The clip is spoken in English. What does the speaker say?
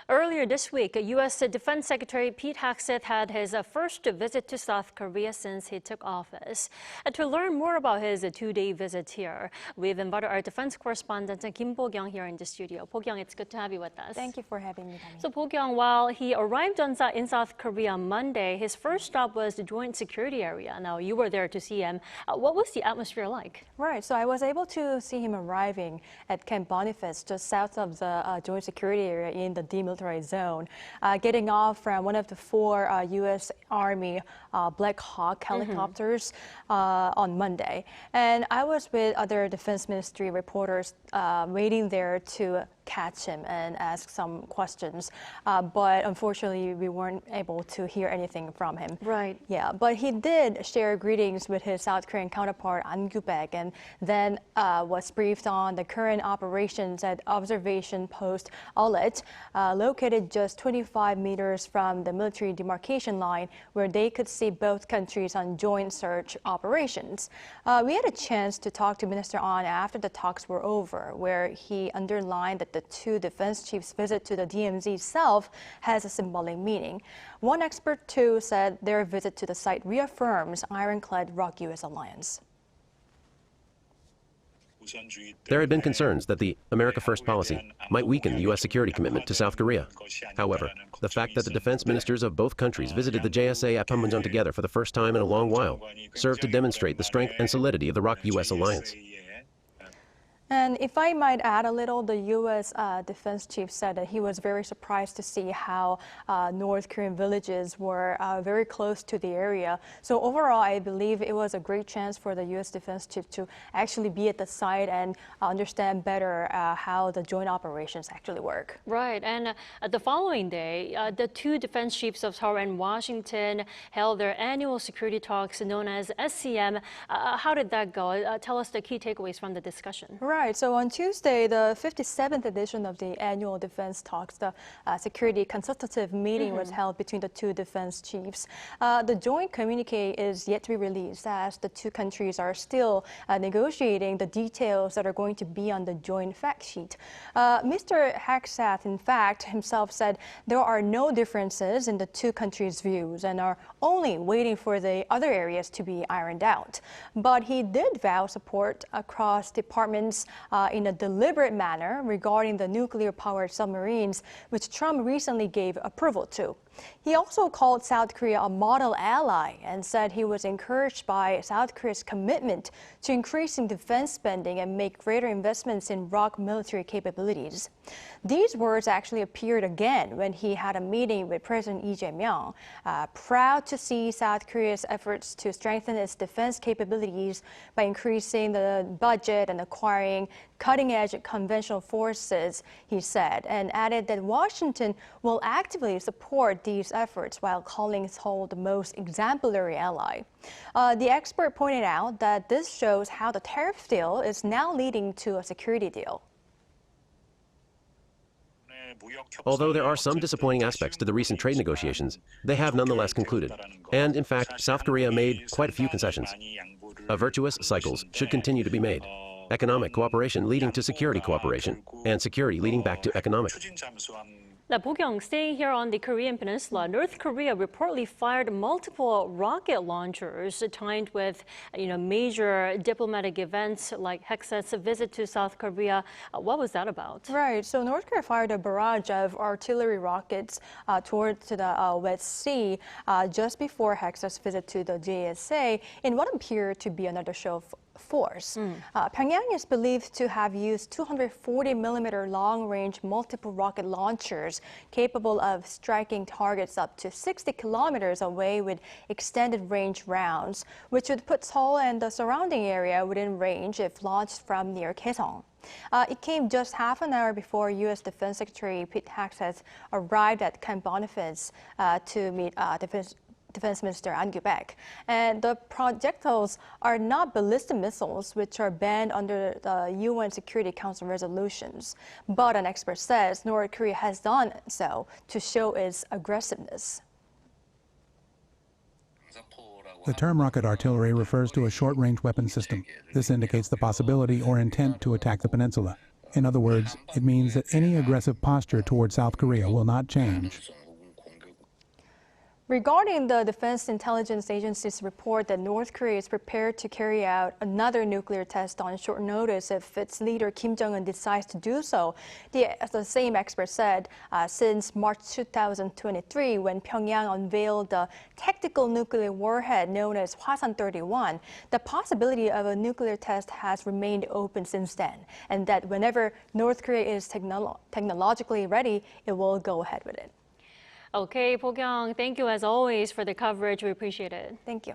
Earlier this week, U.S. Defense Secretary Pete Hegseth had his first visit to South Korea since he took office. To learn more about his two-day visit here, we've invited our defense correspondent Kim Bo-kyung here in the studio. Bo-kyung, it's good to have you with us. Thank you for having me, Dani. So, Bo-kyung, while he arrived in South Korea on Monday, his first stop was the Joint Security Area. Now, you were there to see him. What was the atmosphere like? Right, so I was able to see him arriving at Camp Boniface, just south of the Joint Security Area in the demilitarized zone, getting off from one of the four U.S. Army Black Hawk helicopters on Monday. And I was with other Defense Ministry reporters waiting there to catch him and ask some questions. But unfortunately, we weren't able to hear anything from him. Right. Yeah, but he did share greetings with his South Korean counterpart, An Gu-baek, and then was briefed on the current operations at Observation Post Ulet, located just 25 meters from the military demarcation line, where they could see both countries on joint search operations. We had a chance to talk to Minister An after the talks were over, where he underlined that the two defense chiefs' visit to the DMZ itself has a symbolic meaning. One expert, too, said their visit to the site reaffirms ironclad ROK-US alliance. There had been concerns that the America First policy might weaken the U.S. security commitment to South Korea. However, the fact that the defense ministers of both countries visited the JSA at Panmunjom together for the first time in a long while served to demonstrate the strength and solidity of the ROK-US alliance. And if I might add a little, the U.S. defense chief said that he was very surprised to see how North Korean villages were very close to the area. So overall, I believe it was a great chance for the U.S. defense chief to actually be at the site and understand better how the joint operations actually work. Right. And the following day, the two defense chiefs of Seoul and Washington held their annual security talks known as SCM. How did that go? Tell us the key takeaways from the discussion. Right. So on Tuesday, the 57th edition of the annual defense talks, the security consultative meeting was held between the two defense chiefs. The joint communique is yet to be released as the two countries are still negotiating the details that are going to be on the joint fact sheet. Mr. Hegseth, in fact, himself said there are no differences in the two countries' views and are only waiting for the other areas to be ironed out. But he did vow support across departments in a deliberate manner regarding the nuclear-powered submarines, which Trump recently gave approval to. He also called South Korea a model ally and said he was encouraged by South Korea's commitment to increasing defense spending and make greater investments in ROK military capabilities. These words actually appeared again when he had a meeting with President Lee Jae-myung, proud to see South Korea's efforts to strengthen its defense capabilities by increasing the budget and acquiring cutting-edge conventional forces, he said, and added that Washington will actively support these efforts while calling Seoul the most exemplary ally. The expert pointed out that this shows how the tariff deal is now leading to a security deal. Although there are some disappointing aspects to the recent trade negotiations, they have nonetheless concluded. And in fact, South Korea made quite a few concessions. Virtuous cycles should continue to be made. Economic cooperation leading to security cooperation, and security leading back to economic. Now, Bo-kyung, staying here on the Korean Peninsula, North Korea reportedly fired multiple rocket launchers timed with, major diplomatic events like Hegseth's visit to South Korea. What was that about? Right. So North Korea fired a barrage of artillery rockets towards the West Sea just before Hegseth's visit to the JSA in what appeared to be another show of force. Pyongyang is believed to have used 240mm long-range multiple rocket launchers capable of striking targets up to 60 kilometers away with extended range rounds, which would put Seoul and the surrounding area within range if launched from near Kaesong. It came just half an hour before U.S. Defense Secretary Pete Hegseth arrived at Camp Boniface to meet Defense Minister An Gu-baek. And the projectiles are not ballistic missiles, which are banned under the UN Security Council resolutions. But an expert says North Korea has done so to show its aggressiveness. The term rocket artillery refers to a short-range weapon system. This indicates the possibility or intent to attack the peninsula. In other words, it means that any aggressive posture toward South Korea will not change. Regarding the Defense Intelligence Agency's report that North Korea is prepared to carry out another nuclear test on short notice if its leader Kim Jong-un decides to do so, the same expert said since March 2023, when Pyongyang unveiled the tactical nuclear warhead known as Hwasan-31, the possibility of a nuclear test has remained open since then, and that whenever North Korea is technologically ready, it will go ahead with it. Okay, Pokyung, thank you as always for the coverage. We appreciate it. Thank you.